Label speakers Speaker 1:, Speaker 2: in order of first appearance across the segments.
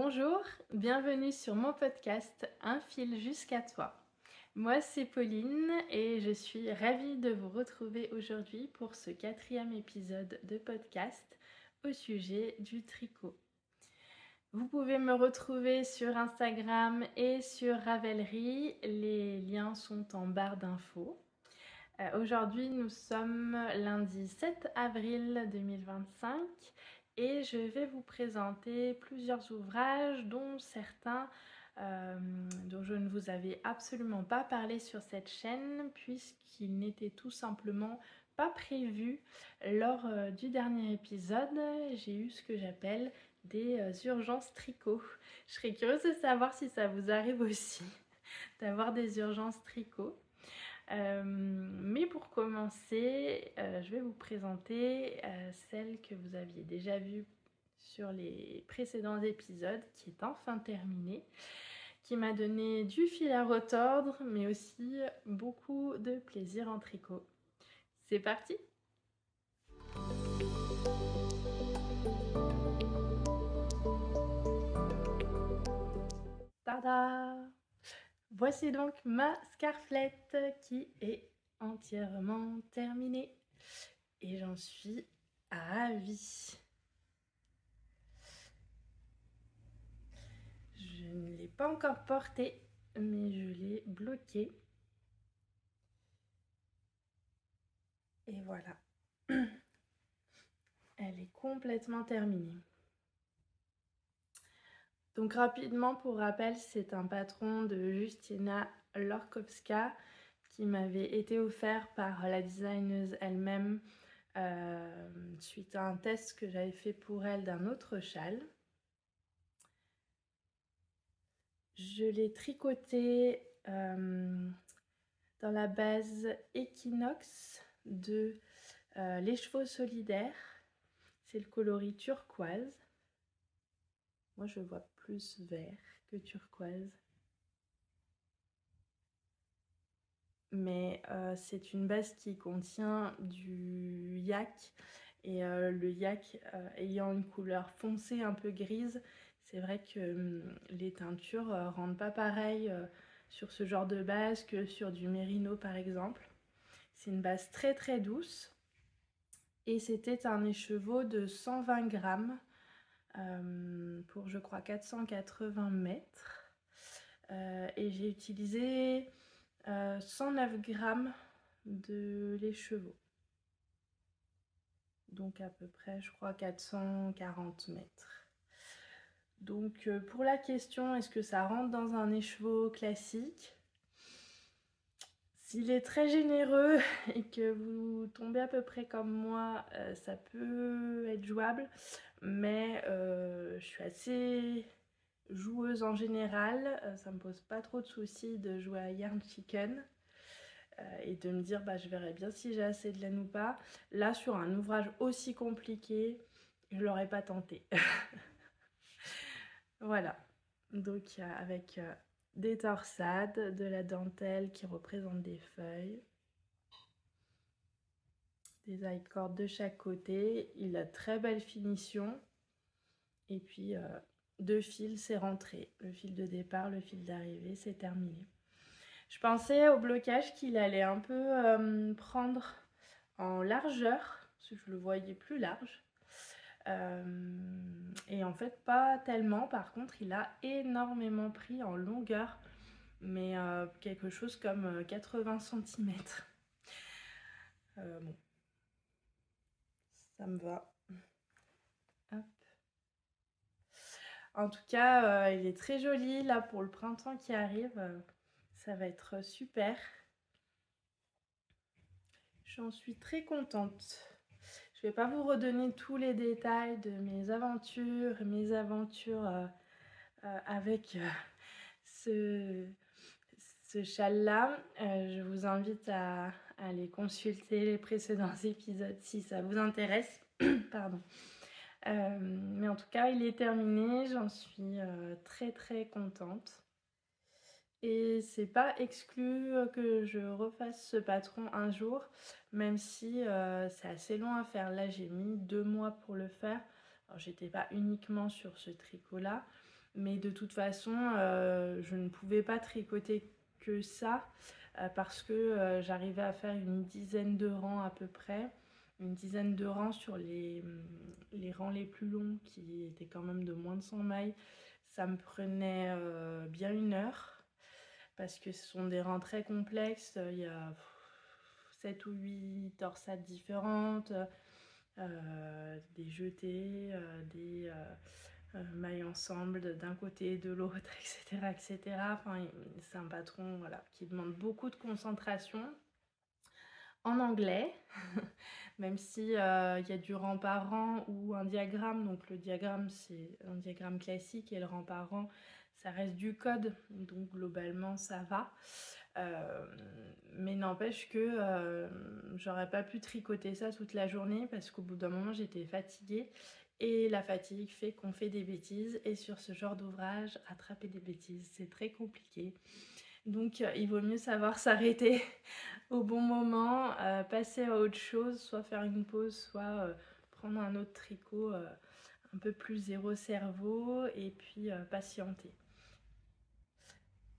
Speaker 1: Bonjour, bienvenue sur mon podcast Un fil jusqu'à toi. Moi c'est Pauline et je suis ravie de vous retrouver aujourd'hui pour ce 4e épisode de podcast au sujet du tricot. Vous pouvez me retrouver sur Instagram et sur Ravelry, les liens sont en barre d'infos. Aujourd'hui nous sommes lundi 7 avril 2025 et je vais vous présenter plusieurs ouvrages dont certains dont je ne vous avais absolument pas parlé sur cette chaîne puisqu'ils n'étaient tout simplement pas prévus lors du dernier épisode. J'ai eu ce que j'appelle des urgences tricot. Je serais curieuse de savoir si ça vous arrive aussi d'avoir des urgences tricot. Mais pour commencer, je vais vous présenter celle que vous aviez déjà vue sur les précédents épisodes, qui est enfin terminée, qui m'a donné du fil à retordre, mais aussi beaucoup de plaisir en tricot. C'est parti! Tada! Voici donc ma scarflette qui est entièrement terminée et j'en suis ravie. Je ne l'ai pas encore portée, mais je l'ai bloquée. Et voilà. Elle est complètement terminée. Donc rapidement, pour rappel, c'est un patron de Justyna Lorkowska qui m'avait été offert par la designeuse elle-même suite à un test que j'avais fait pour elle d'un autre châle. Je l'ai tricoté dans la base Equinox de Les Chevaux Solidaires. C'est le coloris turquoise. Moi je vois plus vert que turquoise. Mais c'est une base qui contient du yak. Et le yak ayant une couleur foncée un peu grise, c'est vrai que les teintures rendent pas pareil sur ce genre de base que sur du mérino par exemple. C'est une base très très douce. Et c'était un écheveau de 120 grammes pour je crois 480 mètres. Et j'ai utilisé 109 grammes de l'écheveau. Donc à peu près je crois 440 mètres. Donc pour la question est-ce que ça rentre dans un écheveau classique? S'il est très généreux et que vous tombez à peu près comme moi, ça peut être jouable. Mais je suis assez joueuse en général. Ça me pose pas trop de soucis de jouer à Yarn Chicken. Et de me dire je verrai bien si j'ai assez de laine ou pas. Là sur un ouvrage aussi compliqué, je l'aurais pas tenté. Voilà. Donc avec des torsades, de la dentelle qui représente des feuilles, des high-cords de chaque côté. Il a très belle finition. Et puis 2 fils, c'est rentré. Le fil de départ, le fil d'arrivée, c'est terminé. Je pensais au blocage qu'il allait un peu prendre en largeur, parce que je le voyais plus large. Et en fait, pas tellement. Par contre, il a énormément pris en longueur, mais quelque chose comme 80 cm. Bon, ça me va. Hop. En tout cas, il est très joli là pour le printemps qui arrive. Ça va être super. J'en suis très contente. Je ne vais pas vous redonner tous les détails de mes aventures avec ce châle-là. Je vous invite à aller consulter les précédents épisodes si ça vous intéresse. Pardon. Mais en tout cas, il est terminé. J'en suis très très contente. Et c'est pas exclu que je refasse ce patron un jour, même si c'est assez long à faire. Là, j'ai mis 2 mois pour le faire. Alors, j'étais pas uniquement sur ce tricot-là, Mais de toute façon, je ne pouvais pas tricoter que ça parce que j'arrivais à faire une dizaine de rangs à peu près. Une dizaine de rangs sur les rangs les plus longs qui étaient quand même de moins de 100 mailles. Ça me prenait bien 1 heure parce que ce sont des rangs très complexes. Il y a 7 ou 8 torsades différentes, des jetés, des mailles ensemble d'un côté et de l'autre, etc., etc. Enfin, c'est un patron voilà, qui demande beaucoup de concentration en anglais, même si il y a du rang par rang ou un diagramme. Donc le diagramme, c'est un diagramme classique et le rang par rang, ça reste du code. Donc globalement, ça va. Mais n'empêche que j'aurais pas pu tricoter ça toute la journée parce qu'au bout d'un moment, j'étais fatiguée. Et la fatigue fait qu'on fait des bêtises. Et sur ce genre d'ouvrage, rattraper des bêtises, c'est très compliqué. Donc il vaut mieux savoir s'arrêter au bon moment, passer à autre chose, soit faire une pause, soit prendre un autre tricot un peu plus zéro cerveau et puis patienter.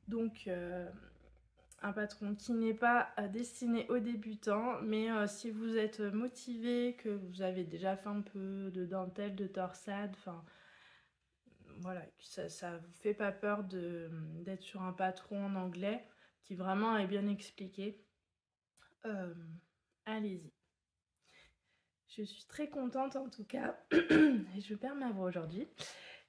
Speaker 1: Donc un patron qui n'est pas destiné aux débutants, mais si vous êtes motivé, que vous avez déjà fait un peu de dentelle, de torsade, enfin voilà, ça vous fait pas peur d'être sur un patron en anglais qui vraiment est bien expliqué, allez-y. Je suis très contente en tout cas, et je perds ma voix aujourd'hui.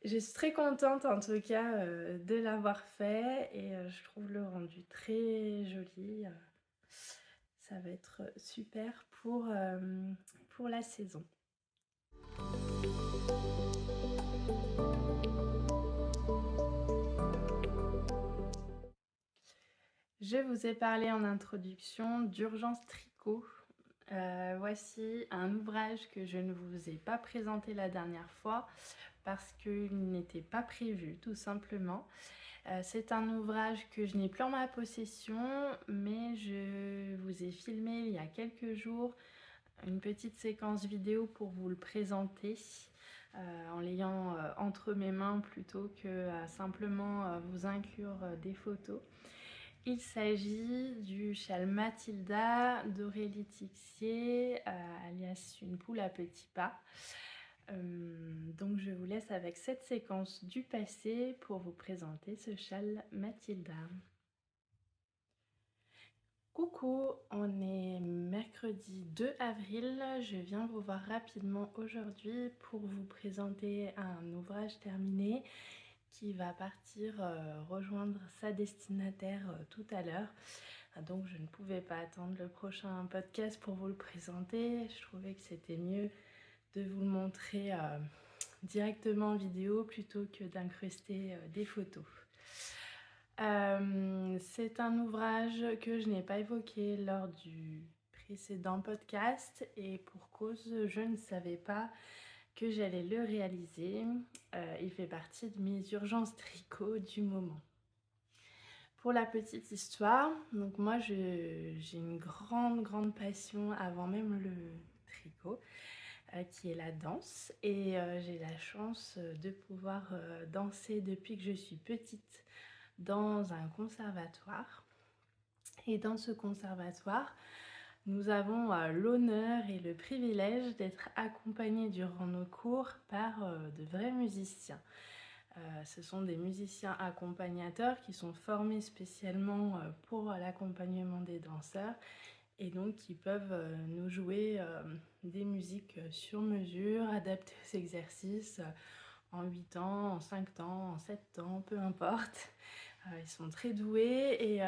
Speaker 1: Je suis très contente en tout cas de l'avoir fait et je trouve le rendu très joli. Ça va être super pour la saison. Je vous ai parlé en introduction d'Urgence Tricot. Voici un ouvrage que je ne vous ai pas présenté la dernière fois parce qu'il n'était pas prévu tout simplement. C'est un ouvrage que je n'ai plus en ma possession, mais je vous ai filmé il y a quelques jours une petite séquence vidéo pour vous le présenter en l'ayant entre mes mains plutôt que simplement vous inclure des photos. Il s'agit du châle Mathilda d'Aurélie Tixier, alias Une poule à petits pas. Donc je vous laisse avec cette séquence du passé pour vous présenter ce châle Mathilda. Coucou, on est mercredi 2 avril, je viens vous voir rapidement aujourd'hui pour vous présenter un ouvrage terminé qui va partir rejoindre sa destinataire tout à l'heure. Donc je ne pouvais pas attendre le prochain podcast pour vous le présenter. Je trouvais que c'était mieux de vous le montrer directement en vidéo plutôt que d'incruster des photos. C'est un ouvrage que je n'ai pas évoqué lors du précédent podcast et pour cause, je ne savais pas que j'allais le réaliser. Il fait partie de mes urgences tricot du moment. Pour la petite histoire, donc moi j'ai une grande passion avant même le tricot, qui est la danse. Et j'ai la chance de pouvoir danser depuis que je suis petite dans un conservatoire. Et dans ce conservatoire, nous avons l'honneur et le privilège d'être accompagnés durant nos cours par de vrais musiciens. Ce sont des musiciens accompagnateurs qui sont formés spécialement pour l'accompagnement des danseurs et donc qui peuvent nous jouer des musiques sur mesure, adaptées aux exercices en 8 ans, en 5 temps, en 7 temps, peu importe. Ils sont très doués et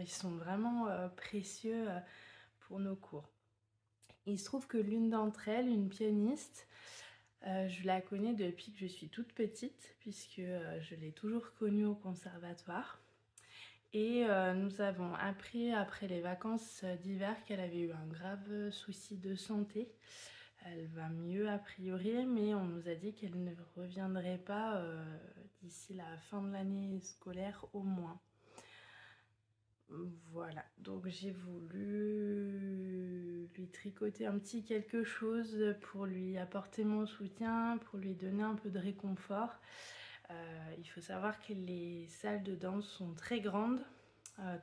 Speaker 1: ils sont vraiment précieux pour nos cours. Il se trouve que l'une d'entre elles, une pianiste, je la connais depuis que je suis toute petite, puisque je l'ai toujours connue au conservatoire. Et nous avons appris après les vacances d'hiver qu'elle avait eu un grave souci de santé. Elle va mieux a priori, mais on nous a dit qu'elle ne reviendrait pas d'ici la fin de l'année scolaire au moins. Voilà, donc j'ai voulu lui tricoter un petit quelque chose pour lui apporter mon soutien, pour lui donner un peu de réconfort. Il faut savoir que les salles de danse sont très grandes,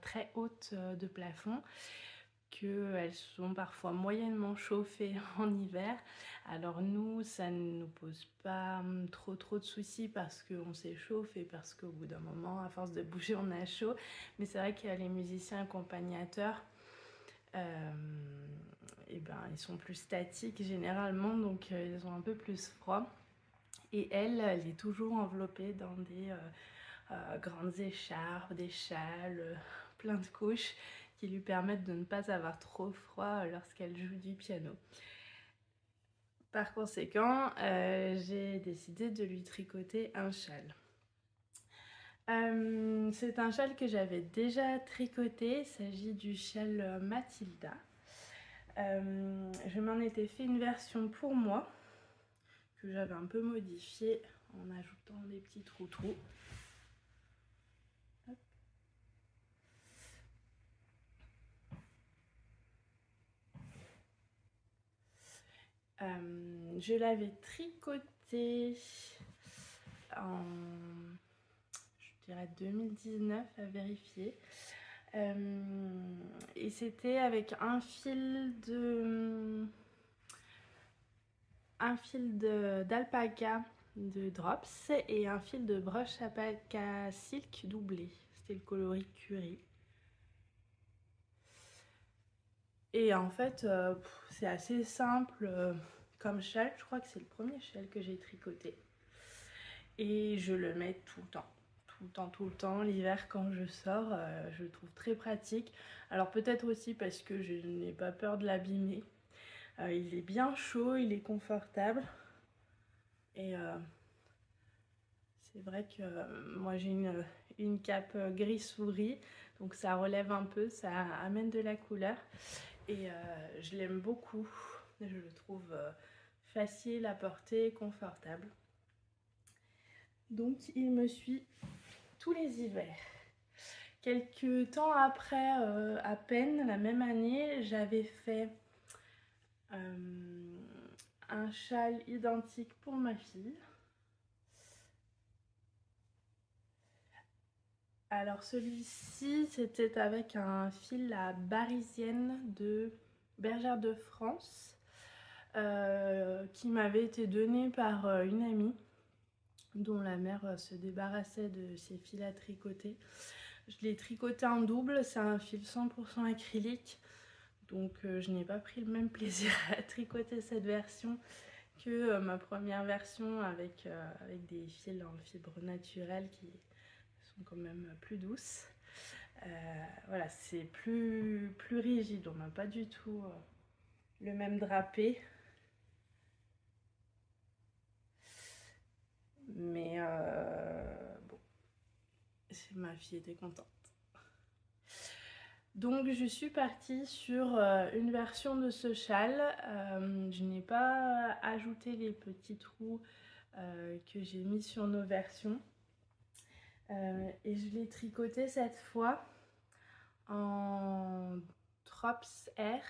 Speaker 1: très hautes de plafond, qu'elles sont parfois moyennement chauffées en hiver. Alors nous, ça ne nous pose pas trop de soucis parce qu'on s'échauffe et parce qu'au bout d'un moment, à force de bouger, on a chaud. Mais c'est vrai que les musiciens accompagnateurs, ils sont plus statiques généralement, donc ils ont un peu plus froid. Et elle est toujours enveloppée dans des grandes écharpes, des châles, plein de couches qui lui permettent de ne pas avoir trop froid lorsqu'elle joue du piano. Par conséquent, j'ai décidé de lui tricoter un châle. C'est un châle que j'avais déjà tricoté, il s'agit du châle Mathilda. Je m'en étais fait une version pour moi, que j'avais un peu modifiée en ajoutant des petits trous-trous. Je l'avais tricoté en, je dirais 2019 à vérifier. Et c'était avec un fil d'alpaca de Drops et un fil de broche alpaca silk doublé. C'était le coloris curry. Et en fait, c'est assez simple comme châle. Je crois que c'est le premier châle que j'ai tricoté. Et je le mets tout le temps. Tout le temps. L'hiver, quand je sors, je le trouve très pratique. Alors peut-être aussi parce que je n'ai pas peur de l'abîmer. Il est bien chaud, il est confortable. Et c'est vrai que moi j'ai une cape gris souris. Donc ça relève un peu, ça amène de la couleur. Et je l'aime beaucoup. Je le trouve facile à porter, confortable. Donc il me suit tous les hivers. Quelques temps après, à peine la même année, j'avais fait un châle identique pour ma fille. Alors celui-ci, c'était avec un fil à barisienne de Bergère de France qui m'avait été donné par une amie dont la mère se débarrassait de ses fils à tricoter. Je l'ai tricoté en double, c'est un fil 100% acrylique, donc je n'ai pas pris le même plaisir à tricoter cette version que ma première version avec des fils en fibre naturelle qui sont quand même plus douces. Voilà, c'est plus rigide, on n'a pas du tout le même drapé. Mais bon, ma fille était contente. Donc je suis partie sur une version de ce châle. Je n'ai pas ajouté les petits trous que j'ai mis sur nos versions. Et je l'ai tricoté cette fois en Drops Air,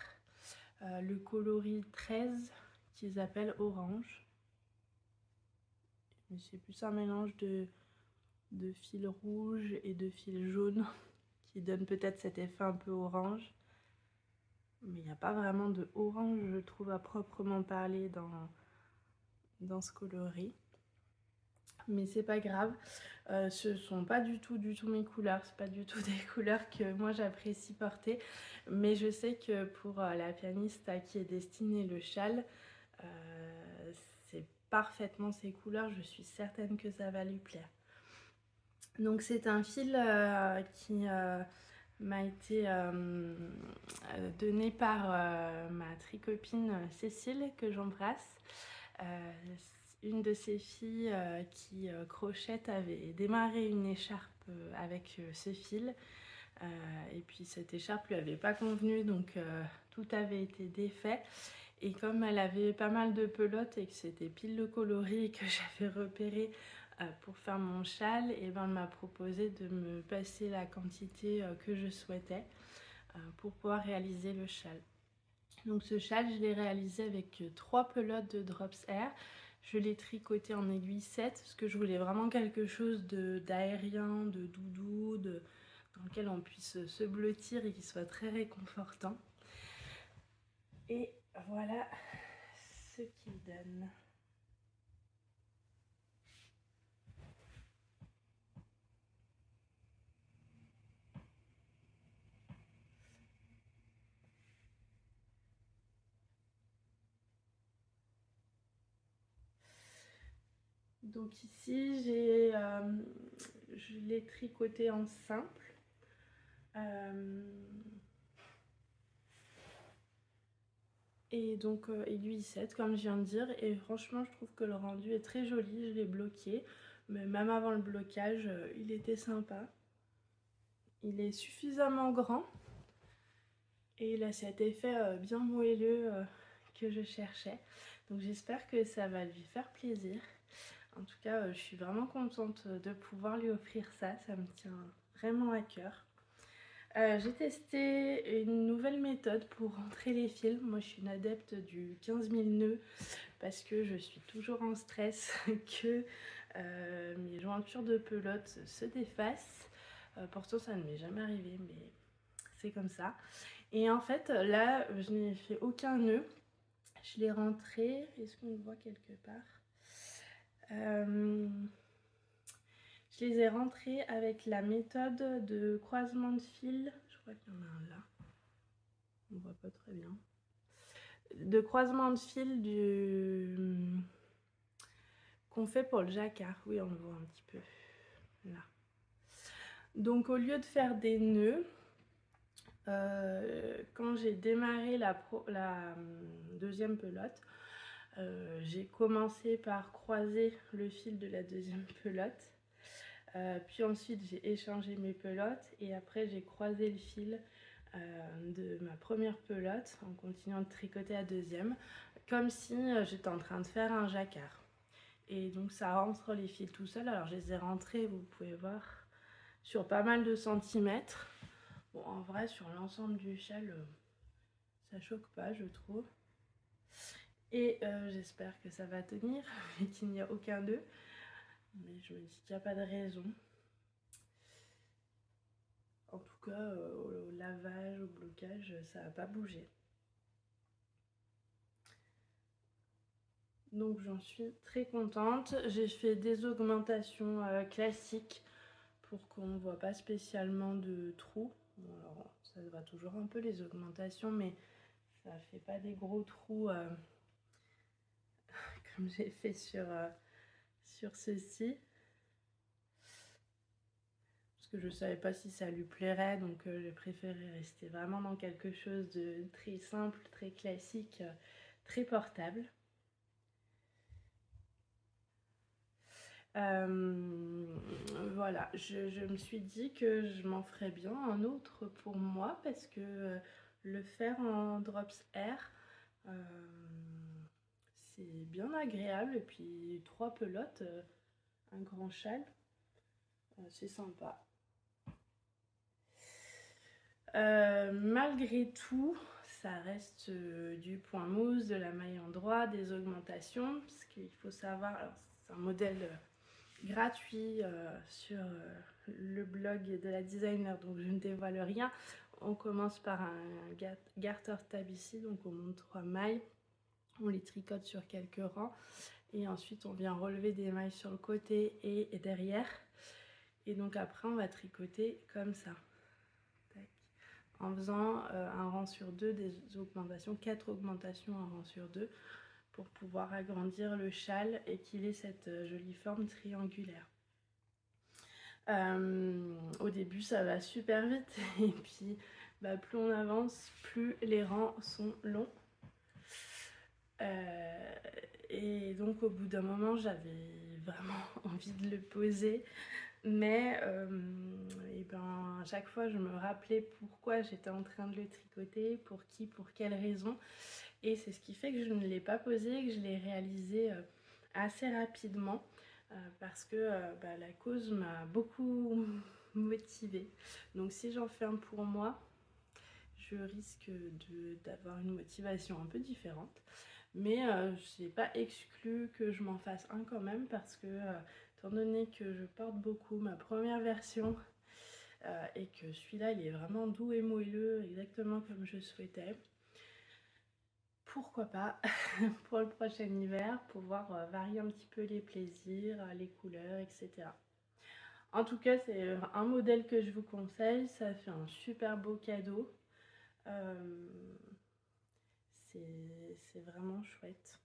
Speaker 1: le coloris 13 qu'ils appellent orange. Mais c'est plus un mélange de fil rouge et de fil jaune qui donne peut-être cet effet un peu orange. Mais il n'y a pas vraiment de orange, je trouve, à proprement parler dans ce coloris. Mais c'est pas grave, ce sont pas du tout mes couleurs, c'est pas du tout des couleurs que moi j'apprécie porter. Mais je sais que pour la pianiste à qui est destiné le châle, c'est parfaitement ces couleurs, je suis certaine que ça va lui plaire. Donc c'est un fil qui m'a été donné par ma tricopine Cécile, que j'embrasse. Une de ses filles qui crochette avait démarré une écharpe avec ce fil. Et puis cette écharpe lui avait pas convenu, donc tout avait été défait. Et comme elle avait pas mal de pelotes et que c'était pile le coloris que j'avais repéré pour faire mon châle, et ben elle m'a proposé de me passer la quantité que je souhaitais pour pouvoir réaliser le châle. Donc ce châle, je l'ai réalisé avec 3 pelotes de Drops Air. Je l'ai tricoté en aiguille 7 parce que je voulais vraiment quelque chose d'aérien, de doudou, dans lequel on puisse se blottir et qui soit très réconfortant. Et voilà ce qu'il donne. Donc ici, je l'ai tricoté en simple. Et donc aiguille 7 comme je viens de dire, et franchement je trouve que le rendu est très joli. Je l'ai bloqué, mais même avant le blocage il était sympa. Il est suffisamment grand et il a cet effet bien moelleux que je cherchais, donc j'espère que ça va lui faire plaisir. En tout cas je suis vraiment contente de pouvoir lui offrir ça, ça me tient vraiment à cœur. J'ai testé une nouvelle méthode pour rentrer les fils. Moi je suis une adepte du 15 000 nœuds parce que je suis toujours en stress que mes jointures de pelote se défassent. Pourtant ça ne m'est jamais arrivé, mais c'est comme ça. Et en fait là je n'ai fait aucun nœud. Je l'ai rentré, est-ce qu'on le voit quelque part? Je les ai rentrés avec la méthode de croisement de fil. Je crois qu'il y en a un là. On voit pas très bien. De croisement de fil qu'on fait pour le jacquard. Oui, on le voit un petit peu là. Donc au lieu de faire des nœuds, quand j'ai démarré la deuxième pelote, j'ai commencé par croiser le fil de la deuxième pelote. Puis ensuite j'ai échangé mes pelotes et après j'ai croisé le fil de ma première pelote en continuant de tricoter la deuxième, comme si j'étais en train de faire un jacquard. Et donc ça rentre les fils tout seul. Alors je les ai rentrés, vous pouvez voir, sur pas mal de centimètres. Bon, en vrai sur l'ensemble du châle ça choque pas, je trouve. Et j'espère que ça va tenir et qu'il n'y a aucun nœud, mais je me dis qu'il n'y a pas de raison. En tout cas, au lavage, au blocage, ça n'a pas bougé. Donc j'en suis très contente. J'ai fait des augmentations classiques pour qu'on ne voit pas spécialement de trous. Bon, alors ça se voit toujours un peu les augmentations, mais ça fait pas des gros trous comme j'ai fait sur ceci. Que je savais pas si ça lui plairait, donc j'ai préféré rester vraiment dans quelque chose de très simple, très classique, très portable. Voilà, je me suis dit que je m'en ferais bien un autre pour moi parce que le faire en drops air c'est bien agréable, et puis 3 pelotes, un grand châle, c'est sympa. Malgré tout, ça reste du point mousse, de la maille en droit, des augmentations, parce qu'il faut savoir, alors c'est un modèle gratuit sur le blog de la designer, donc je ne dévoile rien. On commence par un garter tab ici, donc on monte 3 mailles, on les tricote sur quelques rangs, et ensuite on vient relever des mailles sur le côté et derrière, et donc après on va tricoter comme ça. En faisant un rang sur 2 des augmentations, 4 augmentations, un rang sur 2, pour pouvoir agrandir le châle et qu'il ait cette jolie forme triangulaire. Au début ça va super vite et puis plus on avance, plus les rangs sont longs. Et donc au bout d'un moment j'avais vraiment envie de le poser, mais à chaque fois je me rappelais pourquoi j'étais en train de le tricoter, pour qui, pour quelle raison, et c'est ce qui fait que je ne l'ai pas posé, que je l'ai réalisé assez rapidement, parce que la cause m'a beaucoup motivée. Donc si j'en fais un pour moi, je risque d'avoir une motivation un peu différente. Mais c'est pas exclu que je m'en fasse un quand même parce que étant donné que je porte beaucoup ma première version et que celui-là il est vraiment doux et moelleux exactement comme je souhaitais, pourquoi pas pour le prochain hiver pouvoir varier un petit peu les plaisirs, les couleurs, etc. En tout cas, c'est un modèle que je vous conseille, ça fait un super beau cadeau. C'est vraiment chouette.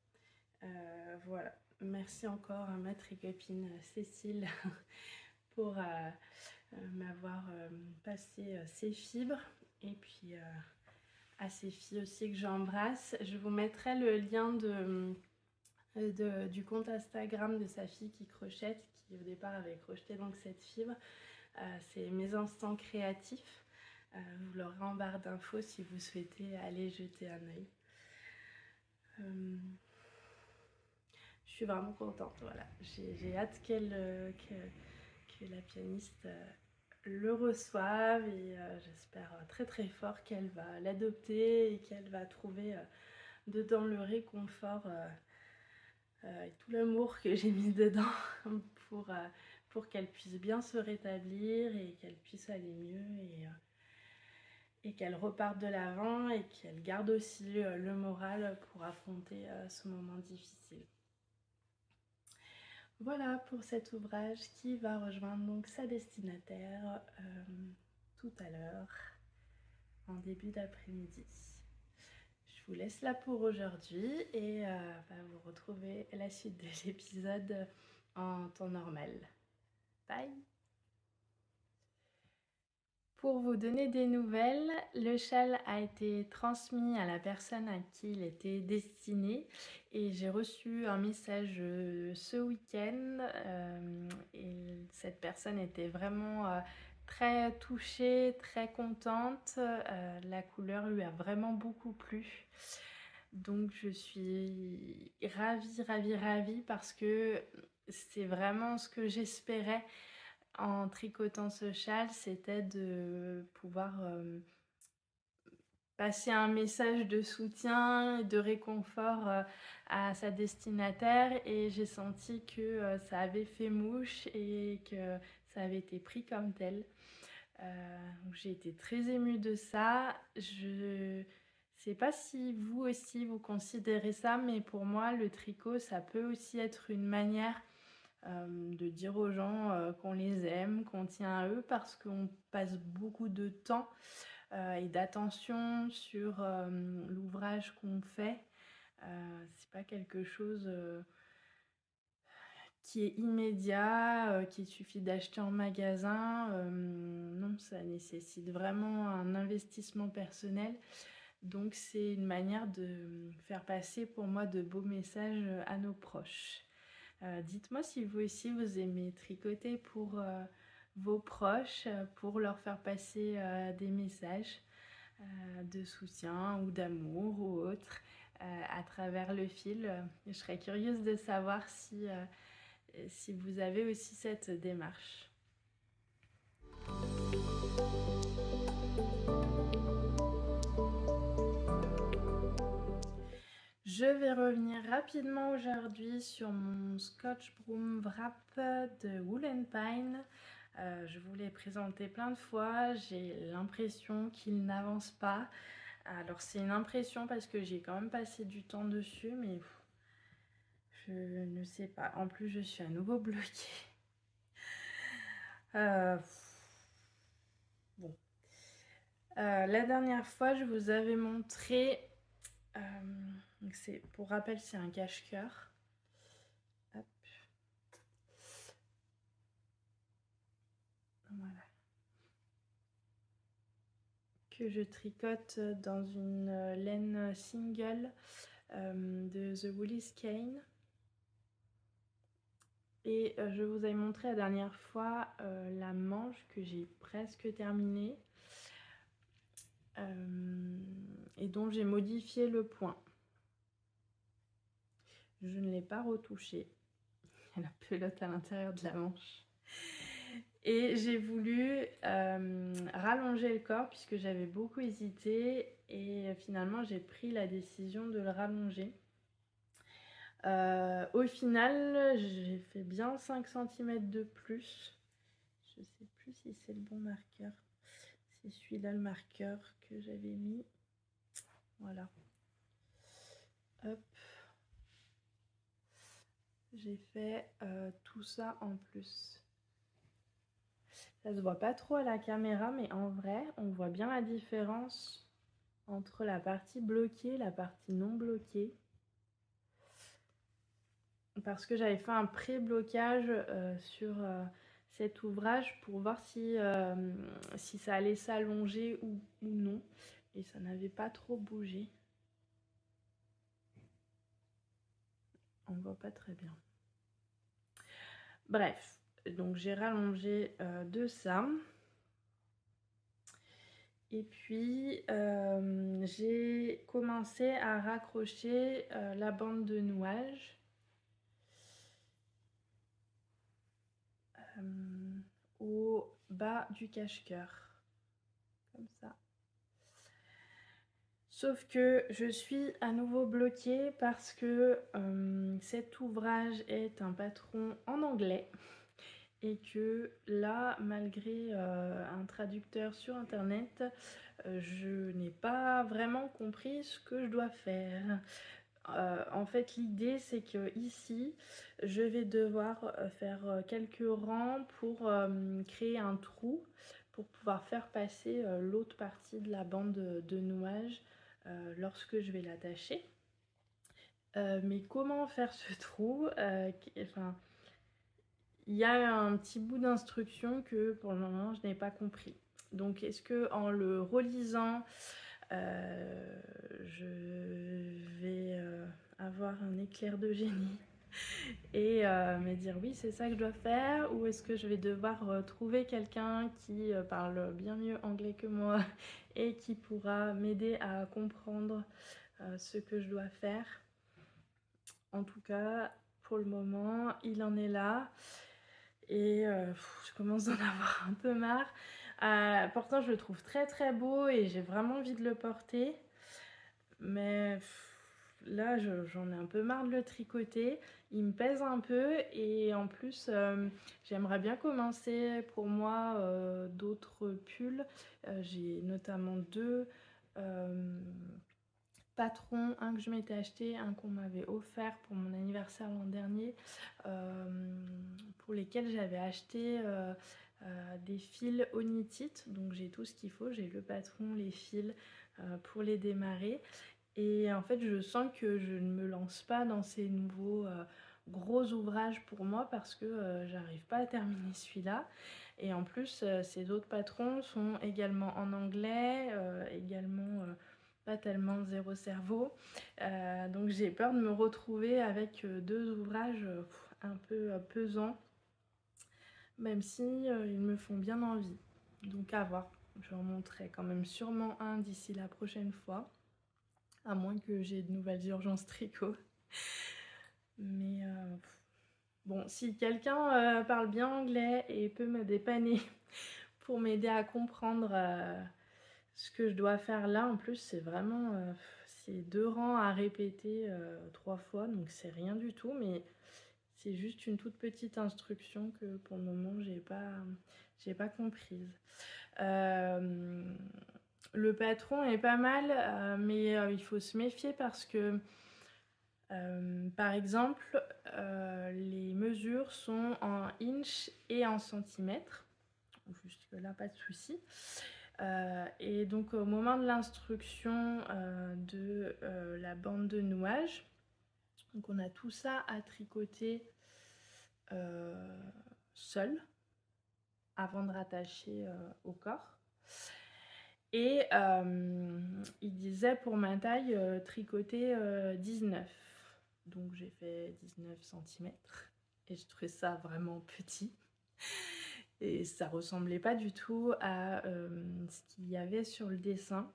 Speaker 1: Voilà, merci encore à ma tricopine Cécile pour m'avoir passé ces fibres. Et puis à ces filles aussi que j'embrasse. Je vous mettrai le lien du compte Instagram de sa fille qui crochette, qui au départ avait crocheté donc cette fibre. C'est Mes Instants Créatifs. Vous l'aurez en barre d'infos si vous souhaitez aller jeter un œil. Je suis vraiment contente, voilà. J'ai hâte que la pianiste le reçoive et j'espère très très fort qu'elle va l'adopter et qu'elle va trouver dedans le réconfort et tout l'amour que j'ai mis dedans pour qu'elle puisse bien se rétablir et qu'elle puisse aller mieux et qu'elle reparte de l'avant et qu'elle garde aussi le moral pour affronter ce moment difficile. Voilà pour cet ouvrage qui va rejoindre donc sa destinataire tout à l'heure en début d'après-midi. Je vous laisse là pour aujourd'hui et vous retrouvez la suite de l'épisode en temps normal. Bye! Pour vous donner des nouvelles, le châle a été transmis à la personne à qui il était destiné et j'ai reçu un message ce week-end et cette personne était vraiment très touchée, très contente. La couleur lui a vraiment beaucoup plu. Donc je suis ravie parce que c'est vraiment ce que j'espérais en tricotant ce châle, c'était de pouvoir passer un message de soutien et de réconfort à sa destinataire et j'ai senti que ça avait fait mouche et que ça avait été pris comme tel. J'ai été très émue de ça. Je sais pas si vous aussi vous considérez ça, mais pour moi le tricot ça peut aussi être une manière de dire aux gens qu'on les aime, qu'on tient à eux parce qu'on passe beaucoup de temps et d'attention sur l'ouvrage qu'on fait. C'est pas quelque chose qui est immédiat, qu'il suffit d'acheter en magasin. Non, ça nécessite vraiment un investissement personnel. Donc c'est une manière de faire passer pour moi de beaux messages à nos proches. Dites-moi si vous aussi vous aimez tricoter pour vos proches, pour leur faire passer des messages de soutien ou d'amour ou autre à travers le fil. Je serais curieuse de savoir si vous avez aussi cette démarche. Je vais revenir rapidement aujourd'hui sur mon Scotch Broom Wrap de Wool & Pine. Je vous l'ai présenté plein de fois, j'ai l'impression qu'il n'avance pas. Alors c'est une impression parce que j'ai quand même passé du temps dessus, mais je ne sais pas. En plus je suis à nouveau bloquée. Bon. La dernière fois je vous avais montré... pour rappel, c'est un cache-cœur. Hop. Voilà. Que je tricote dans une laine single de The Woolly Skein. Et je vous avais montré la dernière fois la manche que j'ai presque terminée et dont j'ai modifié le point. Je ne l'ai pas retouché. Il y a la pelote à l'intérieur de la manche. Et j'ai voulu rallonger le corps puisque j'avais beaucoup hésité et finalement j'ai pris la décision de le rallonger. Au final, j'ai fait bien 5 cm de plus. Je sais plus si c'est le bon marqueur. C'est celui-là le marqueur que j'avais mis. Voilà. Hop. J'ai fait tout ça en plus. Ça se voit pas trop à la caméra, mais en vrai, on voit bien la différence entre la partie bloquée et la partie non bloquée. Parce que j'avais fait un pré-blocage sur cet ouvrage pour voir si ça allait s'allonger ou non. Et ça n'avait pas trop bougé. On voit pas très bien. Bref, donc j'ai rallongé de ça. Et puis j'ai commencé à raccrocher la bande de nouage au bas du cache-cœur, comme ça. Sauf que je suis à nouveau bloquée parce que cet ouvrage est un patron en anglais et que là, malgré un traducteur sur internet, je n'ai pas vraiment compris ce que je dois faire. En fait, l'idée c'est que ici, je vais devoir faire quelques rangs pour créer un trou pour pouvoir faire passer l'autre partie de la bande de nouage lorsque je vais l'attacher. Mais comment faire ce trou enfin, il y a un petit bout d'instruction que pour le moment je n'ai pas compris. Donc est-ce que en le relisant, je vais avoir un éclair de génie et me dire oui c'est ça que je dois faire, ou est-ce que je vais devoir trouver quelqu'un qui parle bien mieux anglais que moi et qui pourra m'aider à comprendre ce que je dois faire. En tout cas pour le moment il en est là et je commence d'en avoir un peu marre. Pourtant je le trouve très très beau et j'ai vraiment envie de le porter, mais là j'en ai un peu marre de le tricoter. Il me pèse un peu et en plus j'aimerais bien commencer pour moi d'autres pulls. J'ai notamment deux patrons, un que je m'étais acheté, un qu'on m'avait offert pour mon anniversaire l'an dernier, pour lesquels j'avais acheté des fils onitite. Donc j'ai tout ce qu'il faut, j'ai le patron, les fils pour les démarrer. Et en fait je sens que je ne me lance pas dans ces nouveaux gros ouvrages pour moi parce que j'arrive pas à terminer celui-là. Et en plus ces autres patrons sont également en anglais, également pas tellement zéro cerveau. Donc j'ai peur de me retrouver avec deux ouvrages un peu pesants, même si ils me font bien envie. Donc à voir, je en montrerai quand même sûrement un d'ici la prochaine fois, à moins que j'ai de nouvelles urgences tricot. Mais bon, si quelqu'un parle bien anglais et peut me dépanner pour m'aider à comprendre ce que je dois faire là, en plus c'est vraiment c'est 2 rangs à répéter 3 fois, donc c'est rien du tout, mais c'est juste une toute petite instruction que pour le moment j'ai pas comprise. Le patron est pas mal, mais il faut se méfier parce que par exemple les mesures sont en inch et en centimètres. Jusque là pas de souci. Et donc au moment de l'instruction de la bande de nouage, donc on a tout ça à tricoter seul avant de rattacher au corps. Et il disait pour ma taille tricoter 19. Donc j'ai fait 19 cm et je trouvais ça vraiment petit. Et ça ressemblait pas du tout à ce qu'il y avait sur le dessin.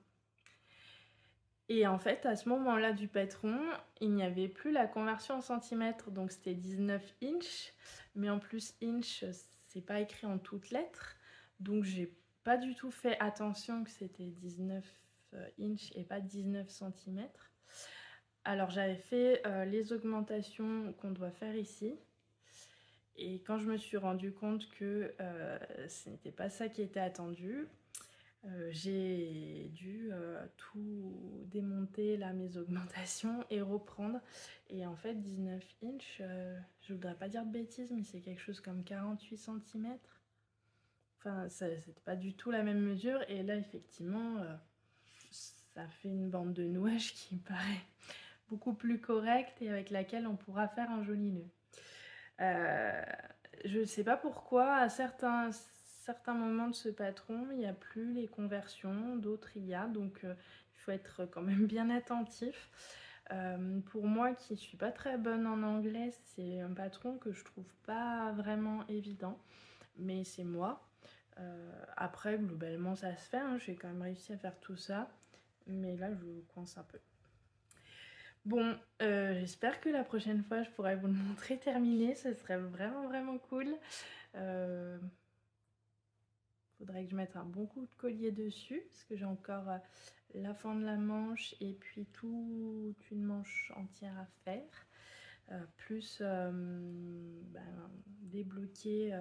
Speaker 1: Et en fait, à ce moment-là du patron, il n'y avait plus la conversion en centimètres, donc c'était 19 inch. Mais en plus, inch, c'est pas écrit en toutes lettres. Donc j'ai pas du tout fait attention que c'était 19 inch et pas 19 cm. Alors j'avais fait les augmentations qu'on doit faire ici. Et quand je me suis rendu compte que ce n'était pas ça qui était attendu, j'ai dû tout démonter là, mes augmentations et reprendre. Et en fait 19 inch, je voudrais pas dire de bêtises, mais c'est quelque chose comme 48 centimètres. Enfin, c'était pas du tout la même mesure. Et là, effectivement, ça fait une bande de nouage qui me paraît beaucoup plus correcte et avec laquelle on pourra faire un joli nœud. Je ne sais pas pourquoi, à certains moments de ce patron, il n'y a plus les conversions, d'autres il y a, donc il faut être quand même bien attentif. Pour moi qui ne suis pas très bonne en anglais, c'est un patron que je trouve pas vraiment évident, mais c'est moi. Après, globalement, ça se fait, hein, j'ai quand même réussi à faire tout ça, mais là, je coince un peu. Bon, j'espère que la prochaine fois, je pourrai vous le montrer terminé, ce serait vraiment, vraiment cool. Faudrait que je mette un bon coup de collier dessus, parce que j'ai encore la fin de la manche et puis toute une manche entière à faire. Plus débloquer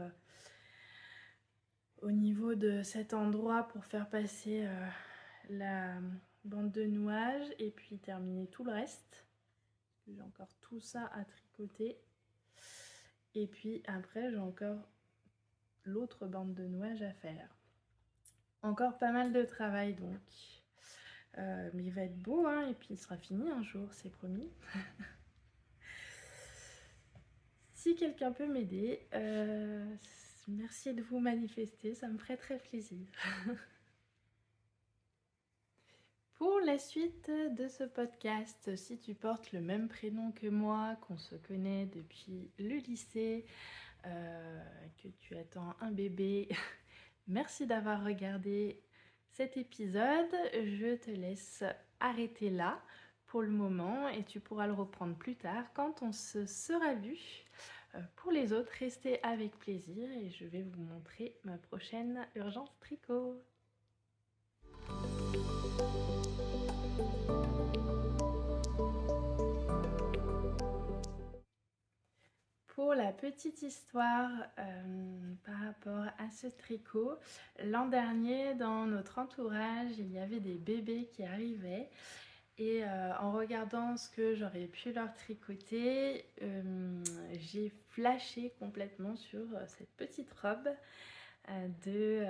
Speaker 1: au niveau de cet endroit pour faire passer la bande de nouage et puis terminer tout le reste. J'ai encore tout ça à tricoter. Et puis après, j'ai encore l'autre bande de nouage à faire. Encore pas mal de travail donc. Mais il va être beau, hein, et puis il sera fini un jour, c'est promis. Si quelqu'un peut m'aider, merci de vous manifester, ça me ferait très plaisir. Pour la suite de ce podcast, si tu portes le même prénom que moi, qu'on se connaît depuis le lycée, que tu attends un bébé, merci d'avoir regardé cet épisode. Je te laisse arrêter là pour le moment et tu pourras le reprendre plus tard quand on se sera vu. Pour les autres, restez avec plaisir et je vais vous montrer ma prochaine urgence tricot. Pour la petite histoire par rapport à ce tricot, l'an dernier dans notre entourage il y avait des bébés qui arrivaient et en regardant ce que j'aurais pu leur tricoter, j'ai flashé complètement sur cette petite robe de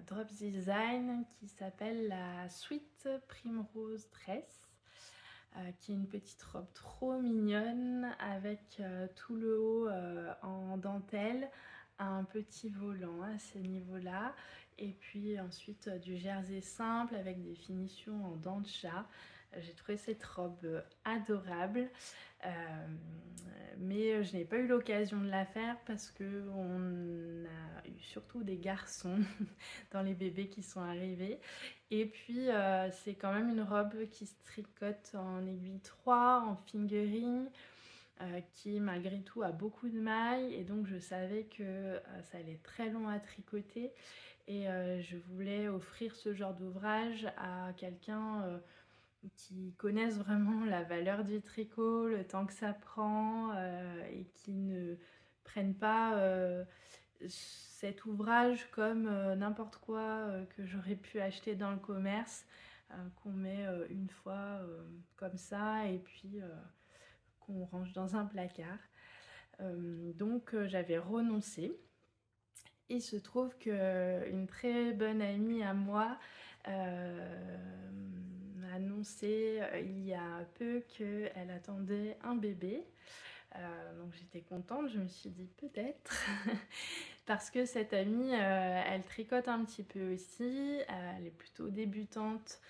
Speaker 1: Drop Design qui s'appelle la Sweet Primrose Dress. Qui est une petite robe trop mignonne avec tout le haut en dentelle, un petit volant à ce niveau-là et puis ensuite du jersey simple avec des finitions en dents de chat. J'ai trouvé cette robe adorable, mais je n'ai pas eu l'occasion de la faire parce qu'on a eu surtout des garçons dans les bébés qui sont arrivés. Et puis c'est quand même une robe qui se tricote en aiguille 3, en fingering, qui malgré tout a beaucoup de mailles et donc je savais que ça allait être très long à tricoter et je voulais offrir ce genre d'ouvrage à quelqu'un qui connaisse vraiment la valeur du tricot, le temps que ça prend et qui ne prenne pas cet ouvrage comme n'importe quoi que j'aurais pu acheter dans le commerce, qu'on met une fois comme ça et puis qu'on range dans un placard. Donc j'avais renoncé. Il se trouve qu'une très bonne amie à moi m'a annoncé il y a peu qu'elle attendait un bébé. Donc j'étais contente, je me suis dit peut-être parce que cette amie elle tricote un petit peu aussi, elle est plutôt débutante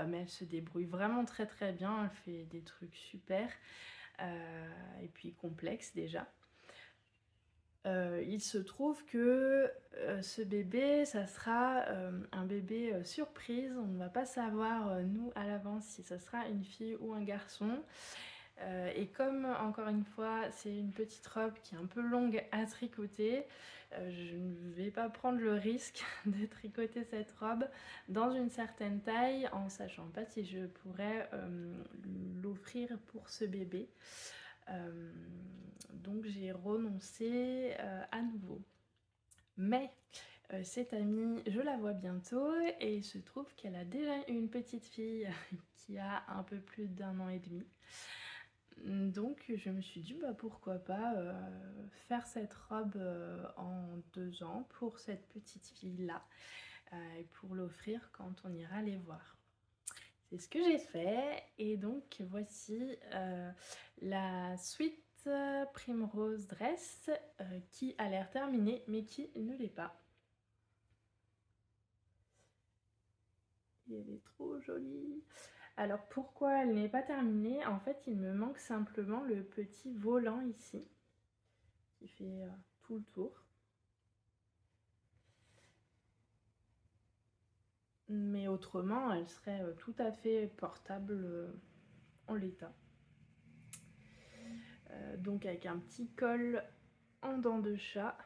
Speaker 1: mais elle se débrouille vraiment très très bien, elle fait des trucs super et puis complexes déjà. Il se trouve que ce bébé, ça sera un bébé surprise. On ne va pas savoir, nous, à l'avance, si ça sera une fille ou un garçon. Et comme encore une fois c'est une petite robe qui est un peu longue à tricoter, je ne vais pas prendre le risque de tricoter cette robe dans une certaine taille en sachant pas si je pourrais l'offrir pour ce bébé. Donc j'ai renoncé à nouveau. Mais cette amie, je la vois bientôt et il se trouve qu'elle a déjà une petite fille qui a un peu plus d'1 an et demi. Donc je me suis dit pourquoi pas faire cette robe en 2 ans pour cette petite fille là et pour l'offrir quand on ira les voir. C'est ce que j'ai fait et donc voici la suite Primrose Dress qui a l'air terminée mais qui ne l'est pas. Et elle est trop jolie. Alors pourquoi elle n'est pas terminée? En fait il me manque simplement le petit volant ici qui fait tout le tour. Mais autrement elle serait tout à fait portable en l'état. Donc avec un petit col en dents de chat.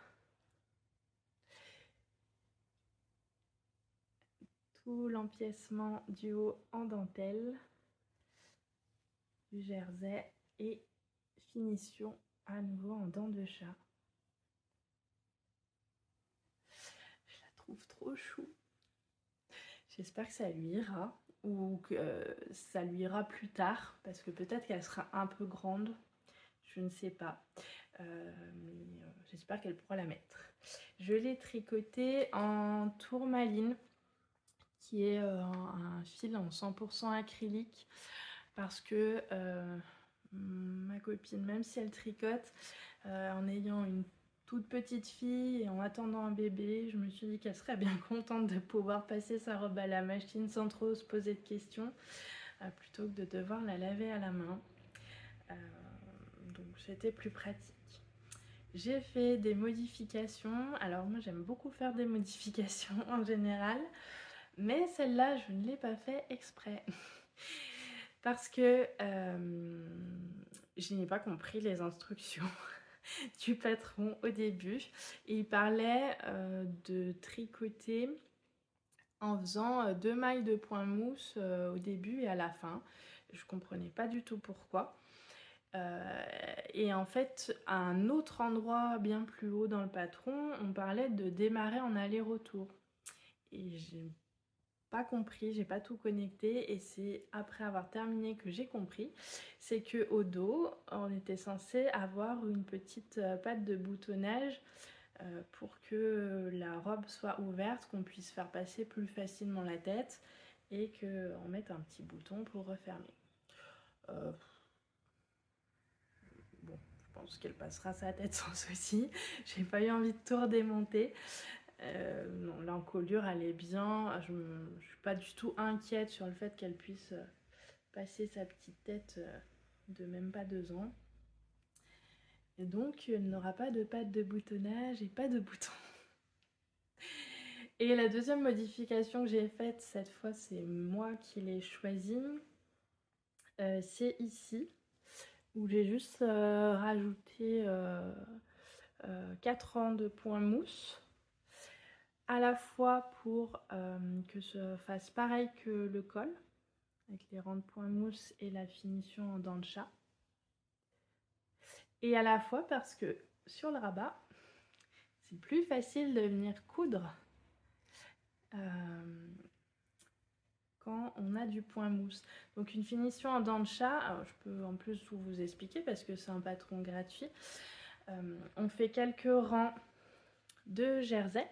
Speaker 1: Tout l'empiècement du haut en dentelle. Du jersey et finition à nouveau en dents de chat. Je la trouve trop chou. J'espère que ça lui ira ou que ça lui ira plus tard parce que peut-être qu'elle sera un peu grande, je ne sais pas. Mais j'espère qu'elle pourra la mettre. Je l'ai tricoté en tourmaline qui est un fil en 100% acrylique parce que ma copine, même si elle tricote, en ayant une toute petite fille et en attendant un bébé, je me suis dit qu'elle serait bien contente de pouvoir passer sa robe à la machine sans trop se poser de questions, plutôt que de devoir la laver à la main. Donc c'était plus pratique. J'ai fait des modifications. Alors moi j'aime beaucoup faire des modifications en général, mais celle-là je ne l'ai pas fait exprès. Parce que je n'ai pas compris les instructions du patron au début. Et il parlait de tricoter en faisant 2 mailles de point mousse au début et à la fin. Je comprenais pas du tout pourquoi. Et en fait, à un autre endroit bien plus haut dans le patron, on parlait de démarrer en aller-retour. Et j'ai pas compris, j'ai pas tout connecté et c'est après avoir terminé que j'ai compris. C'est que au dos, on était censé avoir une petite patte de boutonnage pour que la robe soit ouverte, qu'on puisse faire passer plus facilement la tête et qu'on mette un petit bouton pour refermer. Bon, je pense qu'elle passera sa tête sans souci. J'ai pas eu envie de tout redémonter. Non, l'encolure elle est bien. Je suis pas du tout inquiète sur le fait qu'elle puisse passer sa petite tête de même pas 2 ans. Et donc elle n'aura pas de patte de boutonnage et pas de bouton. Et la deuxième modification que j'ai faite, cette fois c'est moi qui l'ai choisie, c'est ici où j'ai juste rajouté 4 rangs de points mousse, à la fois pour que ça fasse pareil que le col, avec les rangs de points mousse et la finition en dents de chat, et à la fois parce que sur le rabat, c'est plus facile de venir coudre quand on a du point mousse. Donc une finition en dents de chat, alors je peux en plus tout vous expliquer parce que c'est un patron gratuit. On fait quelques rangs de jersey.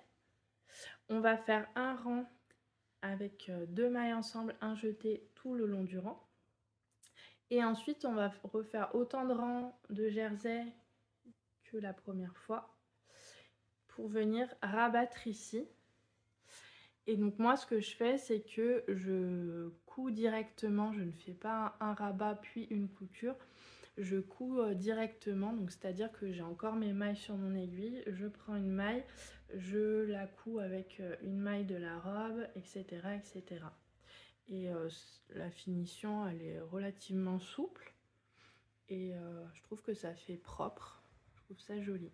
Speaker 1: On va faire un rang avec 2 mailles ensemble, un jeté tout le long du rang. Et ensuite, on va refaire autant de rangs de jersey que la première fois pour venir rabattre ici. Et donc moi, ce que je fais, c'est que je couds directement. Je ne fais pas un rabat puis une couture. Je couds directement, donc c'est-à-dire que j'ai encore mes mailles sur mon aiguille. Je prends une maille, je la couds avec une maille de la robe, etc. etc. Et la finition, elle est relativement souple. et je trouve que ça fait propre, je trouve ça joli.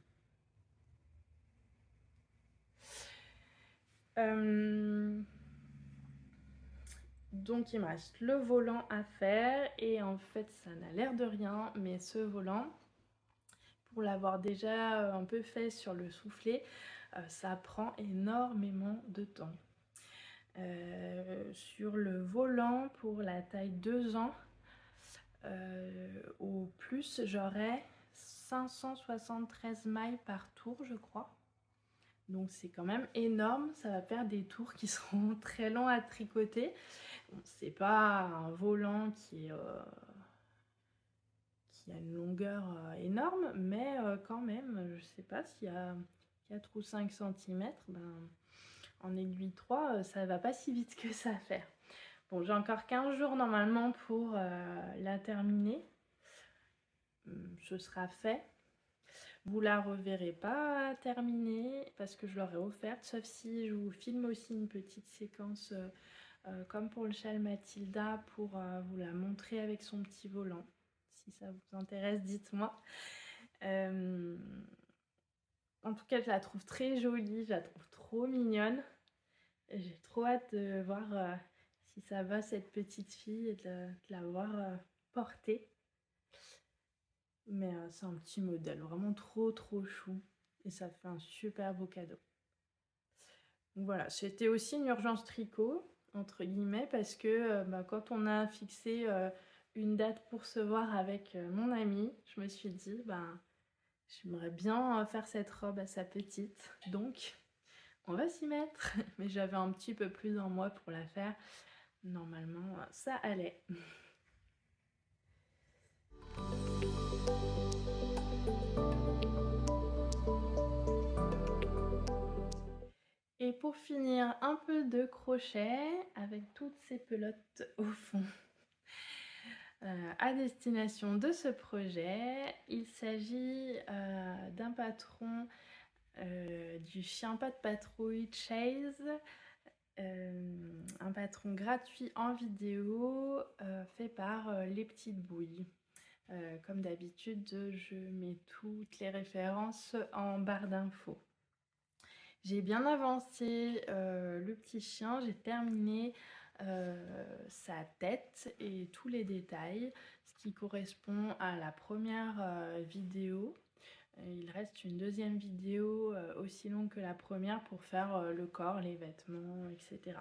Speaker 1: Donc il me reste le volant à faire et en fait ça n'a l'air de rien, mais ce volant, pour l'avoir déjà un peu fait sur le soufflet, ça prend énormément de temps. Sur le volant pour la taille 2 ans, au plus j'aurai 573 mailles par tour je crois. Donc c'est quand même énorme, ça va faire des tours qui seront très longs à tricoter. Bon, c'est pas un volant qui a une longueur énorme, mais quand même, je sais pas s'il y a 4 ou 5 cm, en aiguille 3, ça va pas si vite que ça à faire. Bon, j'ai encore 15 jours normalement pour la terminer. Ce sera fait. Vous la reverrez pas terminée parce que je l'aurai offerte, sauf si je vous filme aussi une petite séquence comme pour le châle Mathilda pour vous la montrer avec son petit volant. Si ça vous intéresse, dites-moi. En tout cas, je la trouve très jolie, je la trouve trop mignonne. J'ai trop hâte de voir si ça va cette petite fille et de la voir porter. Mais c'est un petit modèle, vraiment trop chou. Et ça fait un super beau cadeau. Donc voilà, c'était aussi une urgence tricot, entre guillemets, parce que quand on a fixé une date pour se voir avec mon amie, je me suis dit, j'aimerais bien faire cette robe à sa petite. Donc, on va s'y mettre. Mais j'avais un petit peu plus d'un mois pour la faire. Normalement, ça allait. Et pour finir, un peu de crochet avec toutes ces pelotes au fond. À destination de ce projet, il s'agit d'un patron du chien pas de patrouille Chase, un patron gratuit en vidéo fait par Les Petites Bouilles. Comme d'habitude, je mets toutes les références en barre d'infos. J'ai bien avancé le petit chien, j'ai terminé sa tête et tous les détails, ce qui correspond à la première vidéo. Il reste une deuxième vidéo aussi longue que la première pour faire le corps, les vêtements, etc.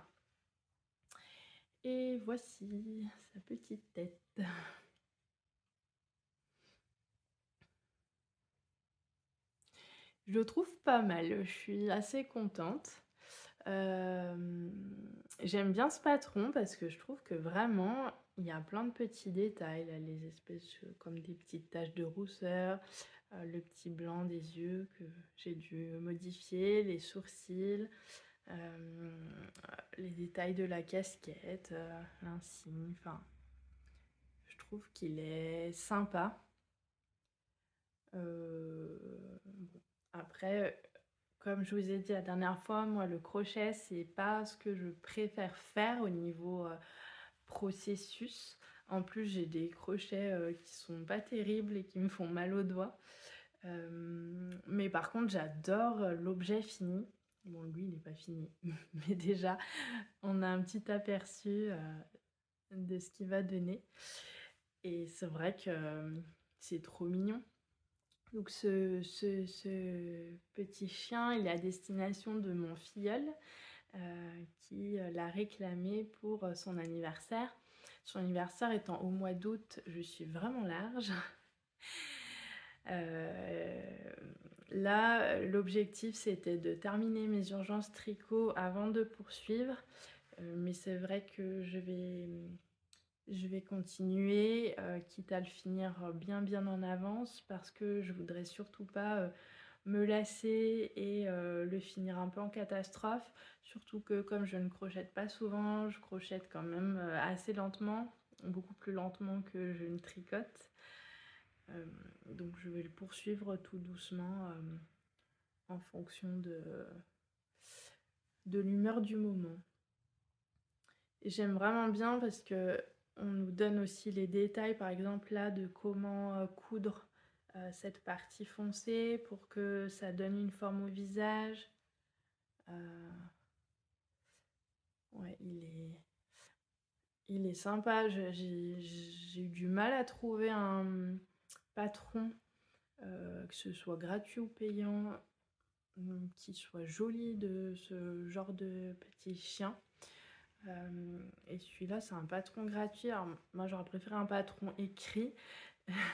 Speaker 1: Et voici sa petite tête. Je le trouve pas mal, je suis assez contente. J'aime bien ce patron parce que je trouve que vraiment il y a plein de petits détails, là, les espèces comme des petites taches de rousseur, le petit blanc des yeux que j'ai dû modifier, les sourcils, les détails de la casquette, l'insigne, enfin je trouve qu'il est sympa. Bon, après, comme je vous ai dit la dernière fois, moi le crochet c'est pas ce que je préfère faire au niveau processus. En plus j'ai des crochets qui sont pas terribles et qui me font mal aux doigts. Mais par contre j'adore l'objet fini. Bon lui il n'est pas fini, mais déjà on a un petit aperçu de ce qu'il va donner. Et c'est vrai que c'est trop mignon. Donc ce petit chien, il est à destination de mon filleul qui l'a réclamé pour son anniversaire. Son anniversaire étant au mois d'août, je suis vraiment large. Là, l'objectif c'était de terminer mes urgences tricot avant de poursuivre. Mais c'est vrai que je vais continuer, quitte à le finir bien en avance parce que je voudrais surtout pas me lasser et le finir un peu en catastrophe. Surtout que comme je ne crochète pas souvent, je crochète quand même assez lentement, beaucoup plus lentement que je ne tricote. Donc je vais le poursuivre tout doucement en fonction de l'humeur du moment. Et j'aime vraiment bien parce que on nous donne aussi les détails, par exemple là, de comment coudre cette partie foncée pour que ça donne une forme au visage. Ouais, il est sympa. J'ai eu du mal à trouver un patron, que ce soit gratuit ou payant, qui soit joli de ce genre de petit chien. Et celui-là, c'est un patron gratuit. Alors, moi, j'aurais préféré un patron écrit,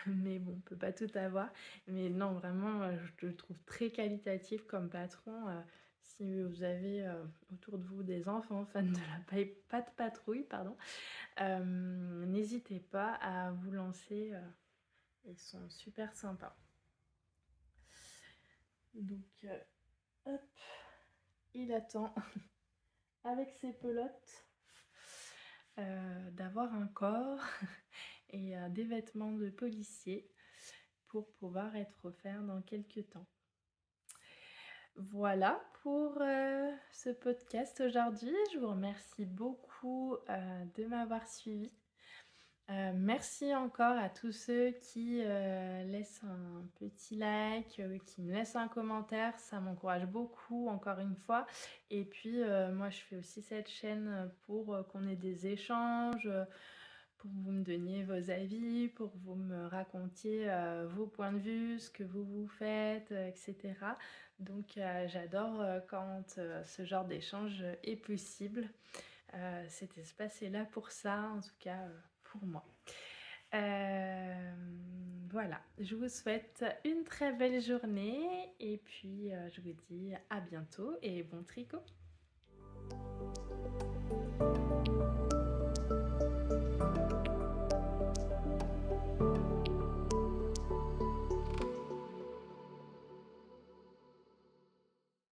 Speaker 1: mais bon, on peut pas tout avoir. Mais non, vraiment, je le trouve très qualitatif comme patron. Si vous avez autour de vous des enfants fans de la patte patrouille, pardon, n'hésitez pas à vous lancer. Ils sont super sympas. Donc, hop, il attend avec ses pelotes d'avoir un corps et des vêtements de policier pour pouvoir être offert dans quelques temps. Voilà pour ce podcast aujourd'hui. Je vous remercie beaucoup de m'avoir suivi. Merci encore à tous ceux qui laissent un petit like, qui me laissent un commentaire. Ça m'encourage beaucoup, encore une fois. Et puis, moi, je fais aussi cette chaîne pour qu'on ait des échanges, pour que vous me donniez vos avis, pour que vous me racontiez vos points de vue, ce que vous faites, etc. Donc, j'adore quand ce genre d'échange est possible. Cet espace est là pour ça, en tout cas pour moi. Voilà, je vous souhaite une très belle journée et puis je vous dis à bientôt et bon tricot.